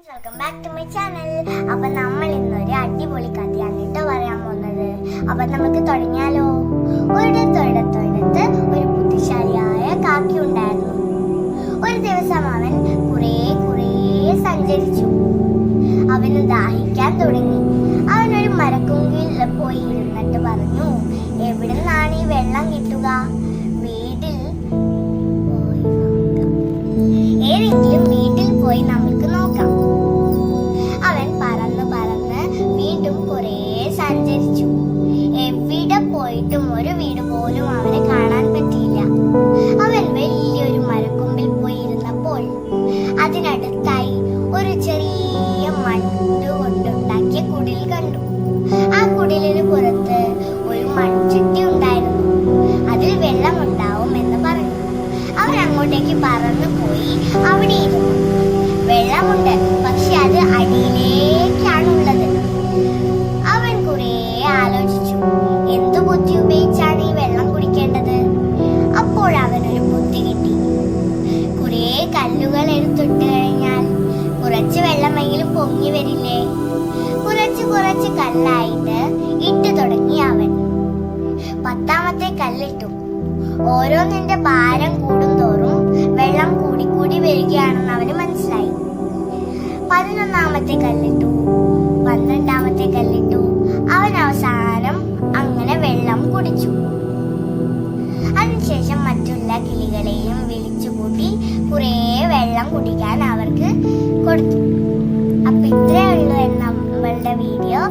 Welcome back to my channel. അപ്പൊ നമ്മൾ ഇന്നൊരു അടിപൊളി കഥയാണ് കേട്ടോ പറയാൻ പോകുന്നത്. അപ്പൊ നമുക്ക് തുടങ്ങിയാലോ. ഒരിടത്തൊരിടത്ത് ഒരു ബുദ്ധിശാലിയായ കാക്കി ഉണ്ടായിരുന്നു. ഒരു ദിവസം അവൻ കുറേ സഞ്ചരിച്ചു. അവന് ദാഹിക്കാൻ തുടങ്ങി. അവനൊരു മരക്കൊമ്പിൽ പോയി ഇരുന്നിട്ട് പറഞ്ഞു, എവിടെ നിന്നാണ് ഈ വെള്ളം കിട്ടുക? ഏതെങ്കിലും വീട്ടിൽ പോയി നമുക്ക് നോക്കാം. അവൻ പറന്ന് വീണ്ടും കുറേ സഞ്ചരിച്ചു. എവിടെ പോയിട്ടും ഒരു വീട് പോലും അവന് കാണാൻ പറ്റിയില്ല. അവൻ വലിയൊരു മരക്കൊമ്പിൽ പോയി ഇരുന്നപ്പോൾ അതിനടുത്തായി ഒരു ചെറിയ മണ്ണ് കൊണ്ടുണ്ടാക്കിയ കുടിൽ കണ്ടു. ആ കുടിലിന് പുറത്ത് ഒരു മൺചട്ടി ഉണ്ടായിരുന്നു. അതിൽ വെള്ളമുണ്ടാവും എന്ന് പറഞ്ഞു. അവൻ അങ്ങോട്ടേക്ക് പറന്നു പോയി അവിടെ ഇരുന്നു. വെള്ളമുണ്ട്, പക്ഷെ അത് അടിയിലേക്കാണുള്ളത്. അവൻ കുറേ ആലോചിച്ചു, എന്തു ബുദ്ധി ഉപയോഗിച്ചാണ് ഈ വെള്ളം കുടിക്കേണ്ടത്? അപ്പോൾ അവനൊരു ബുദ്ധി കിട്ടി. കുറേ കല്ലുകൾ എടുത്തിട്ട് കഴിഞ്ഞാൽ കുറച്ച് വെള്ളമെങ്കിലും പൊങ്ങി വരില്ലേ? കുറച്ച് കല്ലായിട്ട് ഇട്ടു തുടങ്ങി അവൻ. 10ാമത്തെ കല്ലിട്ടു. ഓരോന്നിന്റെ ഭാരം കൂടുന്തോറും വെള്ളം കൂടി വരികയാണെന്ന് അവന് മനസ്സിലായി. 11ാമത്തെ കല്ലിട്ടു. 12ാമത്തെ കല്ലിട്ടു. അവൻ അവസാനം അങ്ങനെ വെള്ളം കുടിച്ചു. അതിനുശേഷം മറ്റുള്ള കിളികളെയും വിളിച്ചുകൂട്ടി കുറേ വെള്ളം കുടിക്കാൻ അവർക്ക് കൊടുത്തു. അപ്പൊ ഇത്രയേ ഉള്ളൂ നമ്മളുടെ വീഡിയോ.